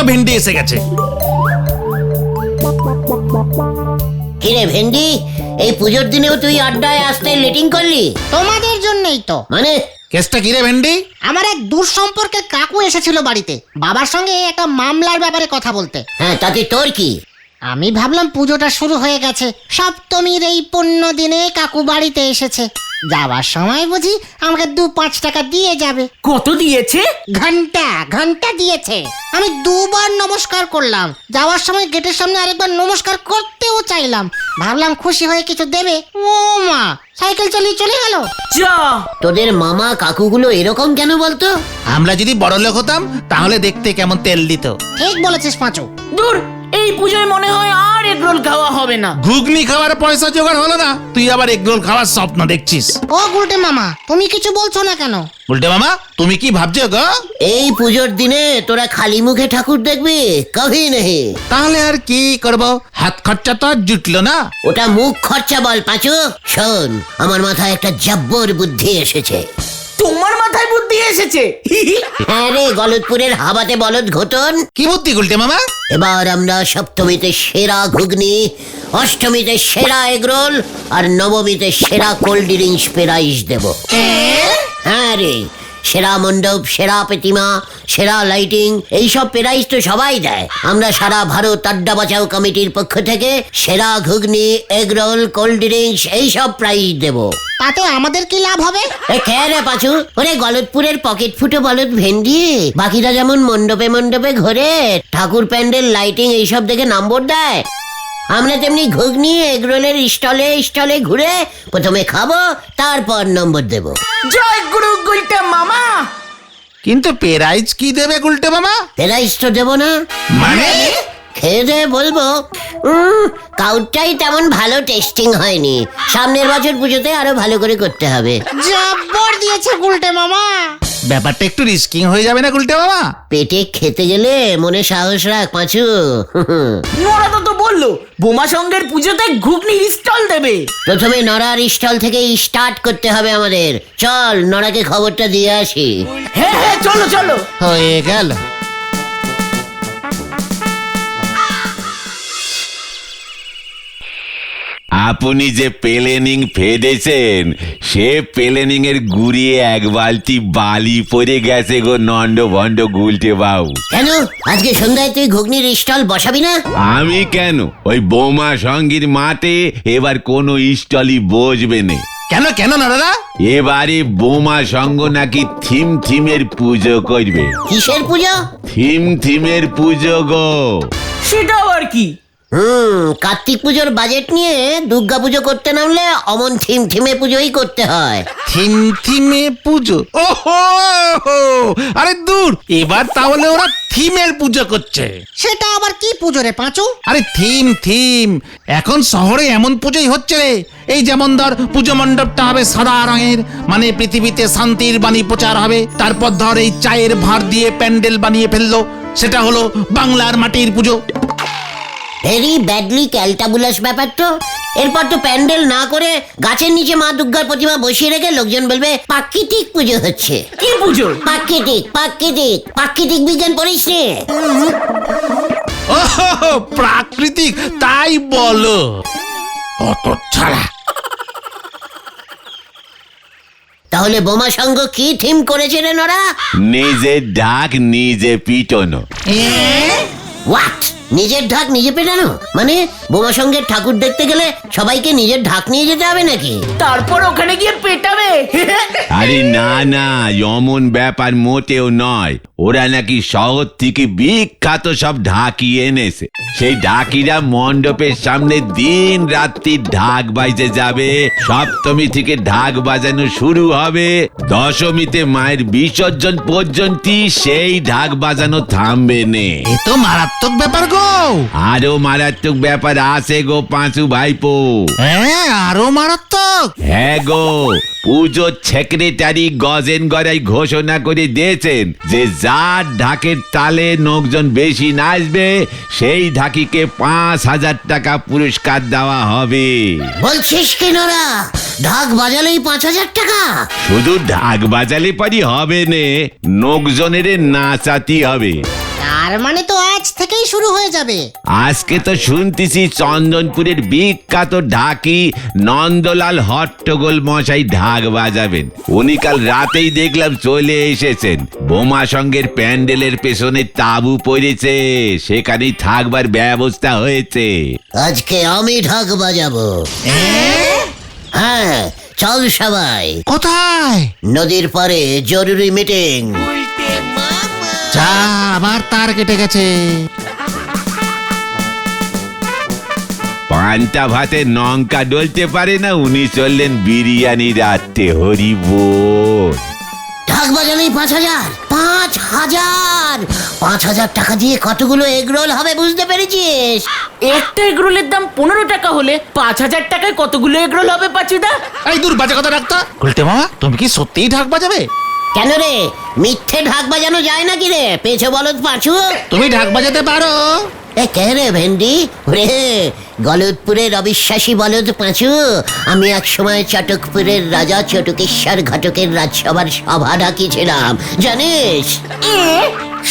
তো ভেন্ডি এসে গেছে। কিরে ভেন্ডি, এই পুজোর দিনেও তুই আড্ডায় আসতে লেটিং করলি? তোমাদের জন্যই তো। মানে কেসটা কিরে ভেন্ডি? আমার এক দূর সম্পর্কের কাকু এসেছিল বাড়িতে বাবার সঙ্গে একটা মামলার ব্যাপারে কথা বলতে। হ্যাঁ, তাতে তোর কি? আমি ভাবলাম পুজোটা শুরু হয়ে গেছে, সপ্তমীর এই পুণ্য দিনে কাকু বাড়িতে এসেছে, যাওয়ার সময় বুঝি আমাকে 2-5 টাকা দিয়ে যাবে। কত দিয়েছে? ঘন্টা দিয়েছে। আমি 2বার নমস্কার করলাম, যাওয়ার সময় গেটের সামনে আরেকবার নমস্কার করতেও চাইলাম, ভাবলাম খুশি হয়ে কিছু দেবে। ও মা, সাইকেল চালিয়ে চলে গেল। যা, তোদের মামা কাকুগুলো এরকম কেন বলতো? আমরা যদি বড় লোক হতাম তাহলে দেখতে কেমন তেল দিত। ঠিক বলেছিস পাঁচু। দূর, এই পুজোয় মনে হয় আর এগরোল খাওয়া হবে না। ঘুগনি খাওয়ার পয়সা জোগাড় হলো না, তুই আবার এগরোল খাওয়ার স্বপ্ন দেখছিস। ও গুলটে মামা, তুমি কিছু বলছো না কেন? উল্টে মামা, তুমি কি ভাবছো গো? এই পুজোর দিনে তোরা খালি মুখে ঠাকুর দেখবি? কভি নেই। তাহলে আর কি করব, হাত খরচা তো আর জুটলো না। ওটা মুখ খরচা বল পাঁচু। শোন, আমার মাথায় একটা জব্বর বুদ্ধি এসেছে। তোমার মাথায় বুদ্ধি এসেছে? হ্যাঁ রে, গলতপুরের হাবাতে বলদ ঘটন। কি বুদ্ধি গুলটে মামা? এবার আমরা সপ্তমীতে সেরা ঘুগনি, অষ্টমীতে সেরা এগরোল আর নবমীতে সেরা কোল্ড ড্রিঙ্কস প্রাইজ দেব। হ্যাঁ রে, সেরা মণ্ডপ, সেরা প্রতিমা, সেরা লাইটিং, এইসব প্রাইজ তো সবাই দেয়। আমরা সারা ভারত আড্ডা বাঁচাও কমিটির পক্ষ থেকে সেরা ঘুগনি, এগরোল, কোল্ড ড্রিঙ্কস এইসব প্রাইজ দেব। তাতে আমাদের কি লাভ হবে? এ খেয়ে রে পাঁচু, ওরে গলতপুরের পকেট ফুটো বলদ ভেন্ডি, বাকিরা যেমন মণ্ডপে মণ্ডপে ঘোরে ঠাকুর প্যান্ডেল, লাইটিং এইসব দেখে নম্বর দেয়, আমরা তেমনি ঘুগনি এগরোলের স্টলে স্টলে ঘুরে প্রথমে খাবো, তারপর নম্বর দেব। জয় গুরু গুলটে মামা। কিন্তু প্রাইজ কি দেবে গুলটে মামা? প্রাইজ তো দেবো না, মানে? খেয়ে দিয়ে বলবো কাউটাই তেমন ভালো টেস্টিং হয়নি, সামনের বছর পুজোতে আরো ভালো করে করতে হবে। জব্বর দিয়েছে গুলটে মামা। ব্যাপারটা একটু রিস্কিং হয়ে যাবে না গুলটে মামা? পেটে খেতে গেলে মনে সাহস রাখ পাঁচু। নোরা তো বললো বোমা সঙ্গের পুজোতে ঘুগনির স্টল দেবে। প্রথমে নড়ার স্টল থেকে স্টার্ট করতে হবে আমাদের। চল নড়াকে খবরটা দিয়ে আসি। হ্যাঁ হ্যাঁ, চলো চলো। হয়ে গেল। আপনি যে প্লেনিং ফেদেছেন সে প্লেনিং এর গুড়িয়ে এক বালতি বালি পড়ে গেছে গো নন্ড ভন্ড গুলটে বাবু। কেন আজকে সন্ধ্যায় তুই ঘুগনির স্টল বসাবি না? আমি কেন, ওই বোমা সঙ্গীর মাঠে এবার কোনো স্টলই বসবে না। কেন কেন দাদা? এবারে বোমা সঙ্গ নাকি থিমের পুজো করবে। কিসের পুজো? থিমের পুজো গো। সেটা আবার কি? কার্তিক পুজোর বাজেট নিয়ে দুর্গা পুজো করতে নামলে অমন থিমে পুজোই করতে হয়। থিমে পুজো? ওহো, আরে দূর, এবার তাহলে ওরা থিমের পুজো করছে। সেটা আবার কি পুজো রে পাঁচু? আরে থিম এখন শহরে এমন পুজোই হচ্ছে রে। এই যেমন ধর, পুজো মণ্ডপটা হবে সাদা রঙের, মানে পৃথিবীতে শান্তির বাণী প্রচার হবে। তারপর ধর এই চায়ের ভাঁড় দিয়ে প্যান্ডেল বানিয়ে ফেললো, সেটা হলো বাংলার মাটির পুজো। ভেরি ব্যাডলি ক্যালটাবুলাস ব্যাপার তো। এরপর তো প্যান্ডেল না করে গাছের নিচে মা দুর্গার প্রতিমা বসিয়ে রেখে লোকজন বলবে প্রাকৃতিক পুজো হচ্ছে। কি পুজো? প্রাকৃতিক বিজ্ঞান পড়িস রে? ওহো, প্রাকৃতিক তাই বলো? অত ছাড়া। তাহলে বোমা সংঘ কি থিম করেছে রে নরা? নিজের ঢাক নিজে পিটনো। হোয়াট? নিজের ঢাক নিজে পেটানো মানে বোমা সঙ্গের ঠাকুর দেখতে গেলে সবাইকে নিজের ঢাক নিয়ে যেতে হবে নাকি? তারপর ওখানে গিয়ে পেটাবে? আরে না, অমন ব্যাপার মোটেও নয়। ওরা নাকি শহর থেকে বিখ্যাত সব ঢাকি এনেছে। সেই ঢাকিরা মণ্ডপের সামনে দিন রাত্রি ঢাক বাজতে যাবে। সপ্তমী থেকে ঢাক বাজানো শুরু হবে, দশমীতে মায়ের বিসর্জন পর্যন্ত সেই ঢাক বাজানো থামবে নে। এ তো মারাত্মক ব্যাপার গো। আরো মারাত্মক ব্যাপার আছে গো পাঁচু ভাইপো। হ্যাঁ, আরো মারাত্মক। হ্যাঁ গো, পুজোর সেক্রেটারি গজেন গড়াই ঘোষণা করে দিয়েছেন যে যার ঢাকের তালে লোকজন বেশি নাচবে সেই ঢাকিকে 5,000 টাকা পুরস্কার দেওয়া হবে। বলছিস কি নরা? ঢাক বাজালেই 5,000 টাকা? শুধু ঢাক বাজালে পারি হবে নে, লোকজনের নাচাতি হবে। তার মানে তো আজ থেকেই শুরু হয়ে যাবে। আজকে তো শুনতেছি চন্দনপুরের বিখ্যাত ঢাকি নন্দলাল হট্টগোল মশাই ঢাক বাজাবেন। উনি কাল রাতেই দেখলাম চলে এসেছেন। বোমা সঙ্গের প্যান্ডেলের পেছনে তাঁবু পড়েছে, সেখানেই থাকবার ব্যবস্থা হয়েছে। আজকে আমি ঢাক বাজাবো। হ্যাঁ, চল সবাই। কোথায়? নদীর পারে জরুরি মিটিং। যা, আবার তার কেটে গেছে। পান্তা ভাতে লঙ্কা ডলতে পারে না, উনি চললেন বিরিয়ানি রাখতে। হরি বল। ঢাক বাজালেই 5,000? 5,000? 5,000 টাকা দিয়ে কতগুলো এগরোল হবে বুঝতে পেরেছিস? একটা এগরোলের দাম 15 টাকা হলে 5,000 টাকায় কতগুলো এগরোল হবে পাচুদা? এই দূর, বাজে কথা রাখতা। গুলটে মামা, তুমি কি সত্যিই ঢাক বাজাবে? কেন রে, মিথ্যে ঢাক বাজানো যায় নাকি রে পেছো বলদ পাঁচু? তুমি ঢাক বাজাতে পারো? এ কে রে ভেন্ডি? রে গলদপুরের অবিশ্বাসী বলদ পাঁচু, আমি এক সময় চটকপুরের রাজা চটকেশ্বর ঘটকের রাজসভার সভা ডাকিছিলাম, জানিস?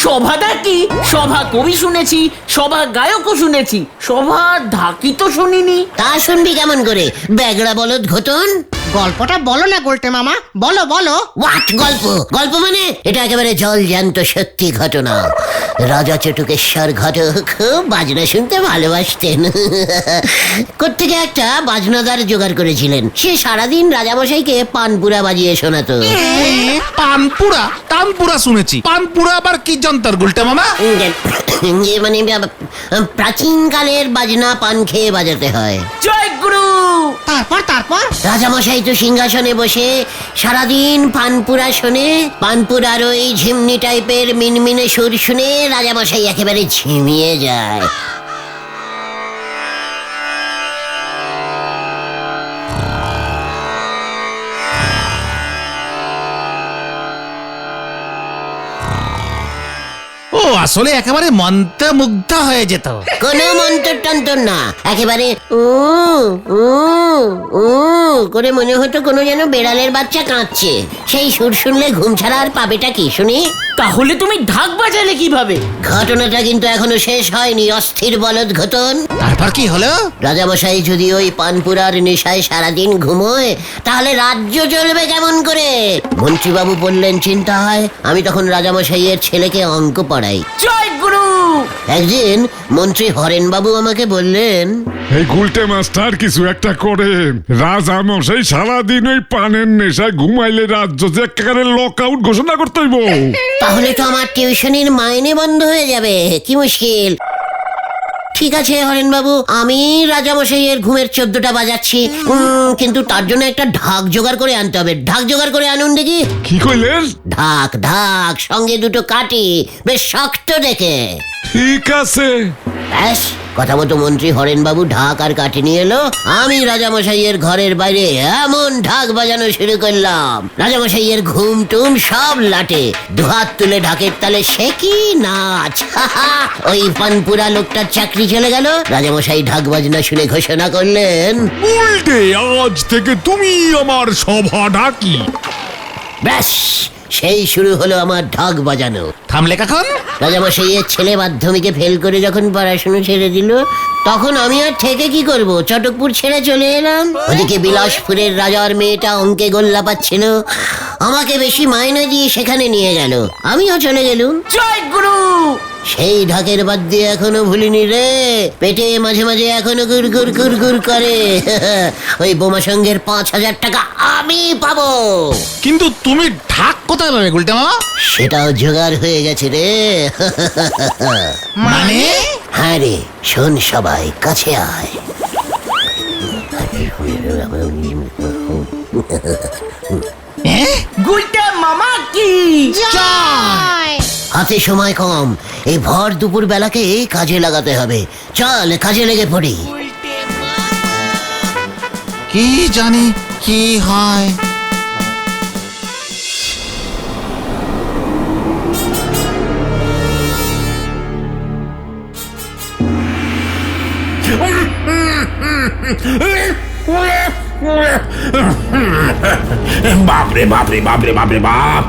সভা কি? সভা কবি শুনেছি, সভা গায়কও শুনেছি, সভা ঢাকি তো শুনিনি। তা শুনবি কেমন করে, ব্যাগড়া বলদ ঘটন? গল্পটা বলো না গোলটে মামা, বলো বলো। হোয়াট গল্প? গল্প মানে এটা একেবারে জল জ্যান্ত সত্যি ঘটনা। রাজা চটুকেশ্বর ঘটক খুব বাজনা শুনতে ভালোবাসতেন। কোত্থেকে একটা বাজনাদার জোগাড় করেছিলেন। সে সারাদিন রাজামশাইকে পানপুরা বাজিয়ে শোনাতো। পানপুরা? তানপুরা শুনেছি, পানপুরা আবার কি যন্তর গুলটে মামা? যে মানে প্রাচীন কালের বাজনা পান খেয়ে বাজাতে হয়। জয় গুরু। তারপর তারপর রাজামশাই তো সিংহাসনে বসে সারাদিন পানপুরা শোনে। পানপুরার ওই ঝিমনি টাইপের মিনমিনে সুর শুনে রাজামশাই একেবারে ঝিমিয়ে যায়। ও আসলে একেবারে মন্ত্রমুগ্ধ হয়ে যেত। কোনো মন্তর টন্তর না, একেবারে উ উ উ করে মনে হতো কোনো যেন বেড়ালের বাচ্চা কাঁদছে। সেই সুর শুনলে ঘুম ছাড়া আর পাবেটা কি শুনি? তাহলে তুমি ঢাক বাজালে কিভাবে? ঘটনাটা কিন্তু এখনো শেষ হয়নি, অস্থির বলদ ঘটন। তারপর কি হলো? রাজামশাই যদি ওই পানপুরার নেশায় সারাদিন ঘুমোয় তাহলে রাজ্য চলবে কেমন করে? মন্ত্রীবাবু বললেন চিন্তা হয়। আমি তখন রাজামশাইয়ের ছেলেকে অঙ্ক পড়াই। জয় গুরু। একদিন মন্ত্রী হরেনবাবু আমাকে বললেন, এই গুলটে মাস্টার কিছু একটা করে। রাজা মশাই সারাদিন ওই পানের নেশায় ঘুমাইলে রাজ্য যে একেবারে লক আউট ঘোষণা করতে হইব। তাহলে তো আমার টিউশনির মাইনে বন্ধ হয়ে যাবে, কি মুশকিল। ঠিক আছে হরেনবাবু, আমি রাজামশাইয়ের ঘুমের 14টা বাজাচ্ছি, কিন্তু তার জন্য একটা ঢাক জোগাড় করে আনতে হবে। ঢাক জোগাড় করে আনুন দেখি। কি কইলেন? ঢাক ঢাক সঙ্গে দুটো কাঠি, বেশ শক্ত দেখে। ঠিক আছে। ব্যাস কথা মতো মন্ত্রী হরেনবাবু ঢাক আর কাঠি নিয়ে এলো। আমি রাজামশাইয়ের ঘরের বাইরে এমন ঢাক বাজানো শুরু করলাম, রাজামশাইয়ের ঘুম টুম সব লাটে। দুহাত তুলে ঢাকের তালে সে কি নাচ! ওই পানপুরা লোকটার চাকরি চলে গেল। রাজামশাই ঢাক বাজনা শুনে ঘোষণা করলেন, উল্টে আজ থেকে তুমি আমার সভা ডাকি। ব্যাস সেই শুরু হলো আমার ঢাক বাজানো। থামলে কখন? রাজামশাইয়ের ছেলে মাধ্যমিকে ফেল করে যখন পড়াশোনা ছেড়ে দিল, তখন আমি আর থেকে কি করব, চটকপুর ছেড়ে চলে এলাম। ওদিকে বিলাসপুরের রাজার মেয়েটা অঙ্কে গোল্লা পাচ্ছিল, আমাকে বেশি মাইনে দিয়ে সেখানে নিয়ে গেল, আমিও চলে গেলুম। জয় গুরু। সেই ঢাকের বাদ দিয়ে এখনো ভুলিনি রে, পেটে মাঝে মাঝে এখনো গুড় গুড় গুড় গুড় করে। ওই বোমা সঙ্গের 5,000 টাকা আমি পাবো। কিন্তু তুমি ঢাক কোথায় পাবে গুলটে মামা? সেটাও জোগাড় হয়ে গেছে রে। মানে? হ্যাঁ রে, শোন সবাই, কাছে আয়। গুলটে মামা কি? জয়। হাতে সময় কম, এই ভর দুপুর বেলাকে কাজে লাগাতে হবে। চল কাজে লেগে পড়ি। কি জানি কি হয়। বাপরে বাপরে বাপরে বাপরে বাপ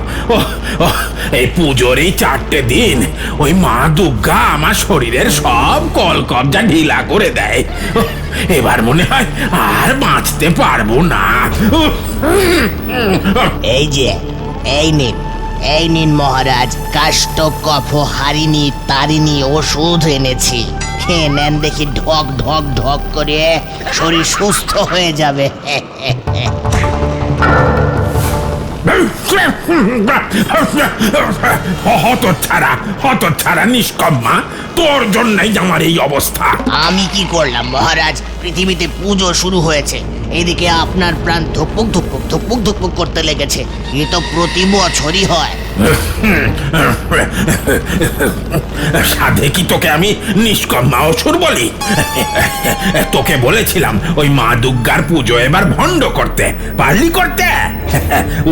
এই পুজোর এই 4টে দিন ওই মা দুর্গা আমার শরীরের সব কলকবজা ঢিলা করে দেয়। এবার মনে হয় আর বাঁচতে পারবো না। এই নিন মহারাজ, কাষ্ঠ কফ হারিনি তারিনি ওষুধ এনেছি, খেয়ে নেন, দেখি ঢক ঢক ঢক করে শরীর সুস্থ হয়ে যাবে। হতচ্ছাড়া নিষ্কম্মা, তোর জন্যই আমার এই অবস্থা। আমি কি করলাম মহারাজ? পৃথিবীতে পুজো শুরু হয়েছে, এদিকে আপনার প্রাণ ধুকপুক ধুকপুক ধুকপুক ধুকপুক করতে লেগেছে। এ তো প্রতি বছরই হয়। সাধে কি তোকে আমি নিষ্কম্মা অসুর বলি? তোকে বলেছিলাম ওই মা দুর্গার পুজো এবার ভণ্ড করতে, পারলি করতে?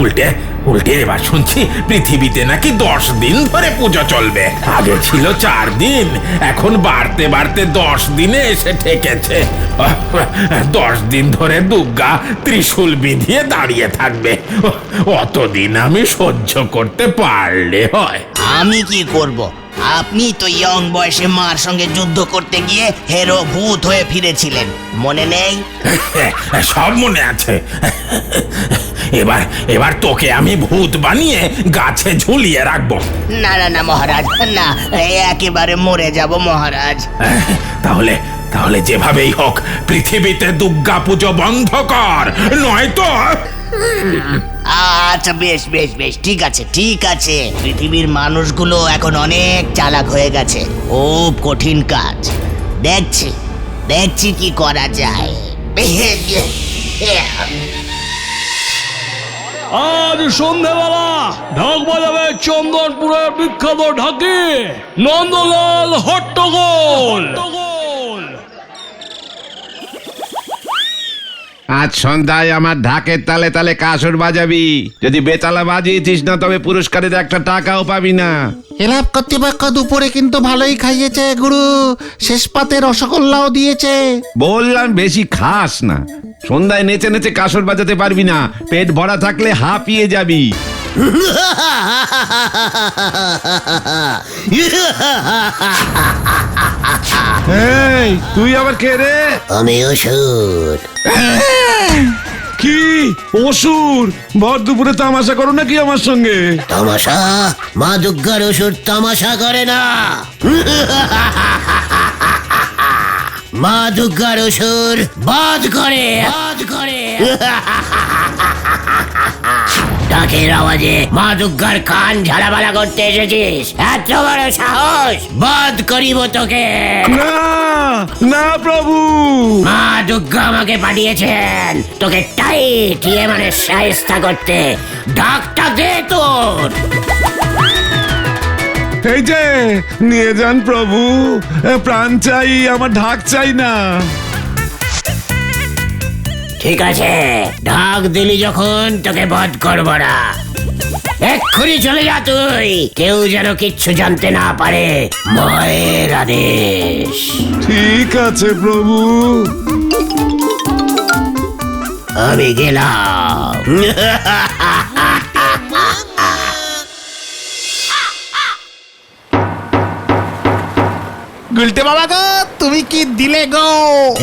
উল্টে উল্টে এবার শুনছি পৃথিবীতে নাকি 10 দিন ধরে পুজো চলবে। আগে ছিল 4 দিন, এখন বাড়তে বাড়তে 10 দিনে এসে ঠেকেছে। 10 দিন ধরে দুর্গা ত্রিশূল বিধিয়ে দাঁড়িয়ে থাকবে। অতদিন আমি সহ্য করতে পারলে হয়। আমি কি করব? আপনি তো ইয়ং বয়সে মার সঙ্গে যুদ্ধ করতে গিয়ে হেরো ভূত হয়ে ফিরেছিলেন, মনে নেই? সব মনে আছে। এবার এবার তোকে আমি ভূত বানিয়ে গাছে ঝুলিয়ে রাখবো। না না না মহারাজ, না, একেবারে মরে যাব মহারাজ। তাহলে তাহলে যেভাবেই হোক পৃথিবীতে দুর্গা পুজো বন্ধ কর, নয়তো। আচ্ছা বেশ বেশ বেশ, ঠিক আছে ঠিক আছে। পৃথিবীর মানুষগুলো এখন অনেক চালাক হয়ে গেছে, খুব কঠিন কাজ। দেখছি দেখছি কি করা যায়। আজ সন্ধ্যাবেলা ঢাক বাজাবে চন্দনপুরের বিখ্যাত ঢাকি নন্দলাল হট্টগোল। আজ সন্ধ্যায় আমার ঢাকের তালে তালে কাসর বাজাবি। যদি বেতালা বাজিয়েছিস না তবে পুরস্কারের একটা টাকাও পাবি না। ক্লাব কর্তৃপক্ষ দুপুরে কিন্তু ভালোই খাইয়েছে গুরু, শেষ পাতে রসগোল্লাও দিয়েছে। বললাম বেশি খাস না, সন্ধ্যায় নেচে নেচে কাসর বাজাতে পারবি না, পেট ভরা থাকলে হাঁপিয়ে যাবি। এই তুই আবার কে রে? আমি অসুর। কি অসুর? ভর দুপুরে তামাশা করো নাকি আমার সঙ্গে? তামাশা? মা দুর্গার অসুর তামাশা করে না। মা দুর্গার অসুর বাদ করে। ডাকের আওয়াজে মা দুর্গার কান ঝালাপালা করতে এসেছিস? এত বড় সাহস! বাদ করিব তোকে। না না প্রভু, মা দুর্গা আমাকে পাঠিয়েছেন তোকে টাইট মানে শায়েস্তা করতে। ডাকটা দে তোর। এই যে নিয়ে যান প্রভু, প্রাণ চাই, আমার ঢাক চাই না। ঠিক আছে, ঢাক দিলি যখন তোকে বধ করব না। এক্ষুনি চলে যা তুই, কেউ যেন কিচ্ছু জানতে না পারে। মায়ের আদেশ। ঠিক আছে প্রভু। আমি গেলাম। গুলটে বাবা গো, তুমি কি দিলে গো?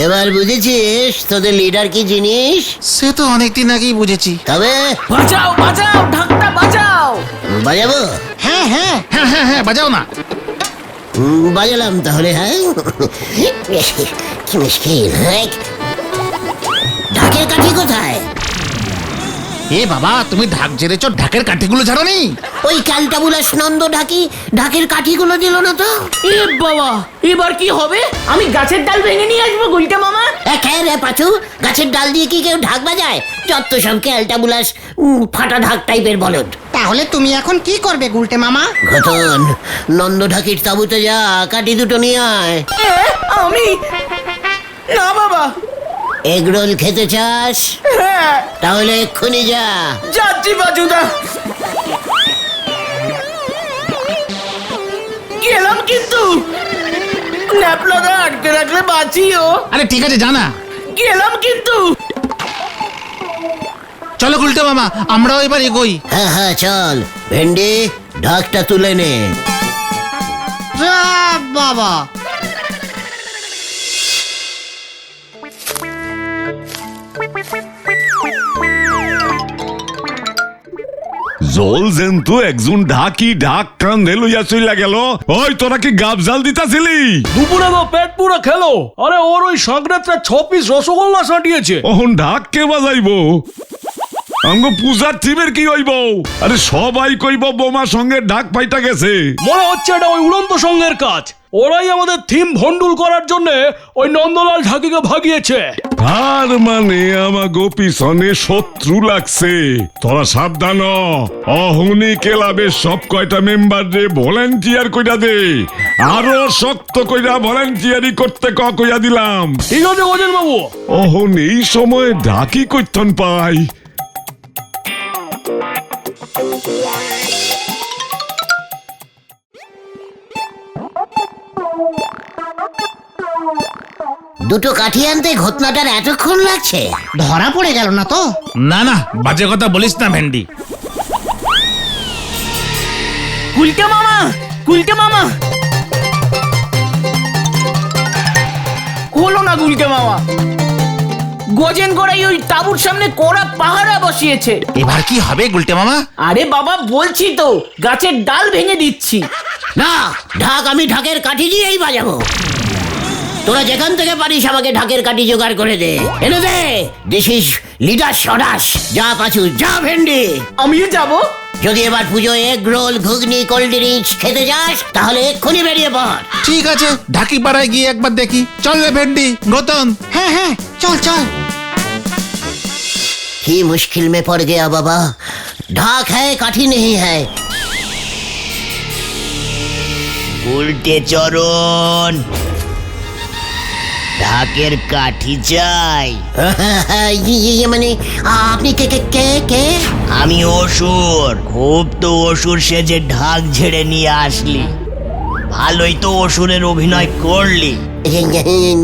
এবার বুঝেছিস তোদের লিডার কি জিনিস? সে তো অনেকদিন আগেই বুঝেছি। তবে বাঁচাও বাঁচাও, ঢাকটা বাঁচাও। বাজাবো? হ্যাঁ হ্যাঁ হ্যাঁ হ্যাঁ হ্যাঁ, বাজাও না। বাজালাম তাহলে। হ্যাঁ, কি মুশকিল। ঢাকের কাঠি কোথায়? এ বাবা, তুমি ঢাক ঝেড়েছ, ঢাকের কাঠিগুলো ঝাড়োনি? ওই ক্যালটাবুলাস নন্দ ঢাকের কাঠিগুলো দিল না তো। এ বাবা, এবার কি হবে? আমি গাছের ডাল ভেঙে নিয়ে আসবো গুলটে মামা। একে রে পাচু, গাছের ডাল দিয়ে কি কেউ ঢাক বাজায়? যত সব ক্যালটাবুলাস ফাটা ঢাক টাইপের বলদ। তাহলে তুমি এখন কি করবে গুলটে মামা? ঘটন, নন্দ ঢাকির তাবুতে যা, কাঠি দুটো নিয়ে আয়। আমি না বাবা। এগরোল খেতে চাস? হ্যাঁ তাহলে এক্ষুনি যা। যাচ্ছি বাজুদা। গেলাম কিন্তু ন্যাপলাদা আটকে রাখলে বাঁচিও। আরে ঠিক আছে, জানা। গেলাম কিন্তু। চলো গুলটে মামা, আমরাও এবার এগোই। হ্যাঁ হ্যাঁ চল ভেন্ডি, ঢাকটা তুলে নে। যা বাবা, জল জেন্তু একজন ঢাকি ঢাক কান্দে লইয়া চইলা গেল। ওই তোরা কি গাব জাল দিতাছিলি? দুপুরে তো পেট পুরো খেলো। আরে ওর ওই সংক্রান্তের 6 পিস রসগোল্লা সাটিয়েছে। ওহন ঢাক কে বাজাইবো? আমগো পূজার থিমের কি হইব? আরে সবাই কইব বোমা সঙ্গে ঢাক পাইটা গেছে। মনে হচ্ছে এটা ওই উড়ন্ত সঙ্গের কাজ। ওরাই আমাদের থিম ভন্ডুল করার জন্য ওই নন্দলাল ঢাকিকে ভাগিয়েছে। তার মানে আমাগো পিছনে শত্রু লাগছে। তোরা সাবধান হ। অহনি ক্লাবের সব কয়টা মেম্বার রে ভলান্টিয়ার কইরা দে। আরো শক্ত কইরা ভলান্টিয়ারি করতে কইয়া দিলাম। ঠিক আছে অজেন বাবু। অহন এই সময় ঢাকি কইতন পাই। দুটো কাঠি আনতে ঘটনাটার এতক্ষণ লাগছে? ধরা পড়ে গেল না তো? না না, বাজে কথা বলিস না ভেন্ডি। গুলটে মামা, গুলটে মামা। হলো না গুলটে মামা। গজেন গড়াই ওই তাঁবুর সামনে কড়া পাহারা বসিয়েছে। এবার কি হবে গুলটে মামা? আরে বাবা বলছি তো, গাছের ডাল ভেঙে দিচ্ছি। না, ঢাক আমি ঢাকের কাঠি দিয়েই বাজাবো। তোরা যেখান থেকে পারিস আমাকে ঢাকের কাঠি জোগাড় করে দে, এনে দে। দিস ইজ লিডার সরাস। যা পাচু, যা ভেন্ডি। আমিও যাব। যদি এবার পুজো এগ রোল, ঘুগনি, কোল্ড ড্রিঙ্কস খেতে যাস তাহলে এক্ষুনি বেরিয়ে পড়। ঠিক আছে, ঢাকি পাড়ায় গিয়ে একবার দেখি। চল রে ভেন্ডি, গৌতম। হ্যাঁ হ্যাঁ, চল চল। কি মুশকিল में पड़ गया बाबा, ढाक है काठी नहीं है। উল্টে চরণ, ঢাকের কাঠি চাই। ये মানে আপনি কে কে কে কে? আমি অসুর। খুব তো অসুর সেজে ঢাক ঝেড়ে নিয়ে আসলি। ভালোই তো অসুরের অভিনয় করলি।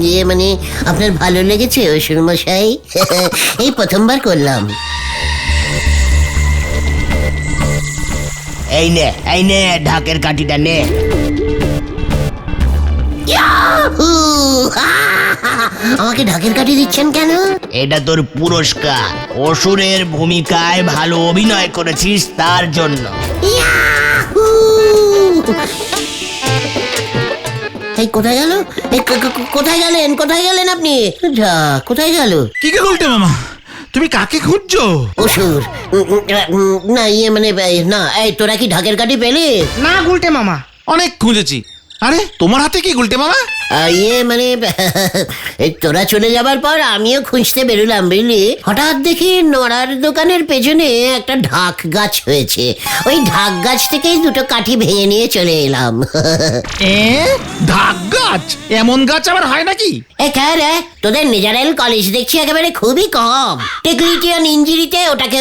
ये মানে আপনার ভালো লেগেছে অসুর মশাই? এই প্রথমবার করলাম। এই নে ঢাকের কাঠিটা নে। ইয়াহু! আমাকে ঢাকের কাঠি দিচ্ছেন কেন? এটা তোর পুরস্কার। অসুরের ভূমিকায় ভালো অভিনয় করেছিস তার জন্য। ইয়াহু! এই কোথায় গেল? এই কোথায় গেলেন? কোথায় গেলেন আপনি? যা, কোথায় গেল? কি কে গুলটে মামা, তুমি কাকে খুঁজছো? অসুর। না ইয়ে মানে না, এই তোরা কি ঢাকের কাঠি পেলে? না গুলটে মামা। অনেক খুঁজেছি। আরে তোমার হাতে কি গুলটে মামা? ইয়ে মানে এই তোরা চলে যাবার পর আমিও খুঁজতে বেরোলাম বুঝলি। হঠাৎ দেখি নড়ার দোকানের পেছনে একটা ঢাক গাছ হয়েছে। ওই ঢাক গাছ থেকেই দুটো কাঠি ভেঙে নিয়ে চলে এলাম। ঢাক গাছ? এমন গাছ আবার হয় নাকি? এ কে রে, তোদের নিজেরাল কলেজ দেখছি একেবারে খুবই কম। টেকনিটিয়ান ইঞ্জিরিতে ওটাকে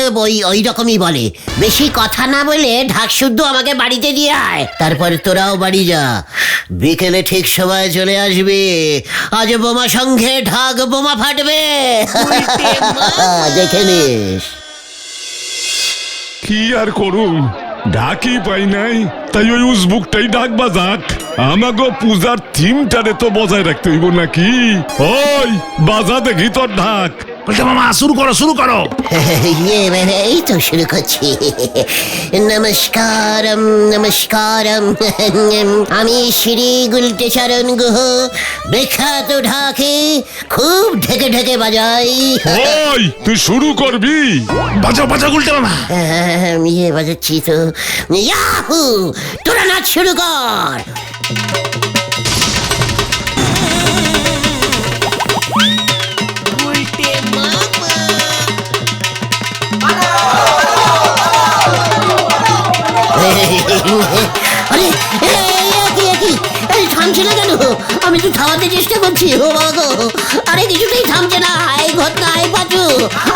ওই রকমই বলে। বেশি কথা না বলে ঢাক শুদ্ধ আমাকে বাড়িতে দিয়ে আয়, তারপর তোরাও বাড়ি যা। বিকেলে ঠিক সময় চলে আসবি। আজ বোমা সংঘে ঢাক বোমা ফাটবে, দেখে নিস। কি আর করুম, ঢাকি পাই নাই, তাই ওই উজবুকটাই ডাক বাজাক। আমাগো পূজার থিমটারে তো বজায় রাখতে হইব নাকি? ওই বাজা দেখি তোর ঢাক। গুলটে মামা শুরু করো, শুরু করো। ইয়ে মানে এই তো শুরু করছি। নমস্কারম নমস্কারম, আমি শ্রী গুলটে চরণ গুহ, বিখ্যাত ঢাকে খুব ঢেকে ঢেকে বাজাই। ওই তুই শুরু করবি? বাজাও বাজাও গুলটে মামা। ইয়ে বাজাচ্ছি তো। ইয়াহু! তোরা নাচ শুরু কর। আরে কি থামছে না কেন? আমি তো থামাতে চেষ্টা করছি। ও বাবা গো, আরে কিছুতেই থামছে না। এই ঘটনা, এই পাচু,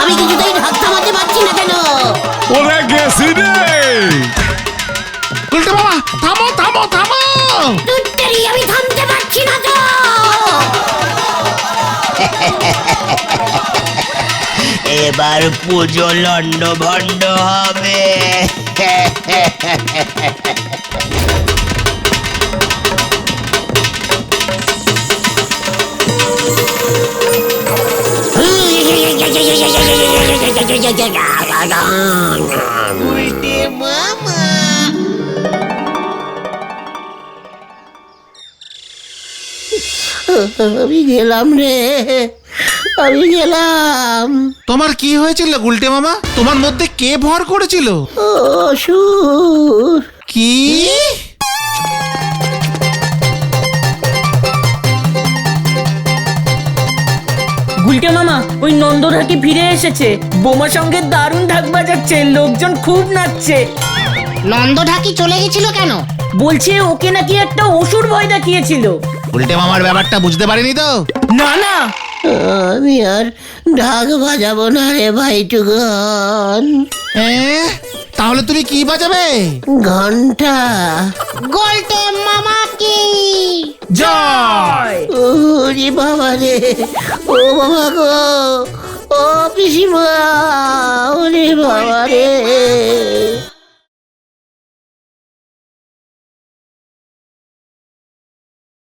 আমি কিছুতেই ঢাক থামাতে পারছি না কেন? ওরে গেছি রে। গুলটে মামা থামো থামো থামো। টুট্টারি, আমি থামতে পারছি না তো। এবার পুজো লন্ড ভন্ড হবে। আমি গেলাম রে, আমি গেলাম। তোমার কি হয়েছিল গুলটে মামা? তোমার মধ্যে কে ভর করেছিল? অসুর। কি? গুলটে মামা, ওই নন্দঢাকি ফিরে এসেছে। বোমা সঙ্গে দারুণ ঢাক বাজাচ্ছে, লোকজন খুব নাচছে। নন্দ ঢাকি চলে গেছিল কেন? বলছে ওকে নাকি একটা অসুর ভয় দেখিয়েছিল। গুলটে মামার ব্যাপারটা বুঝতে পারিনি তো। না না, আমি আর ঢাক বাজাবো না রে ভাইটুগন। তাহলে তুমি কি বাজাবে? ঘন্টা। গোলটে মামা কি জয়। ওরে বাবা রে, ও বাবা গো, ও পিসিমা, ওরে বাবা রে।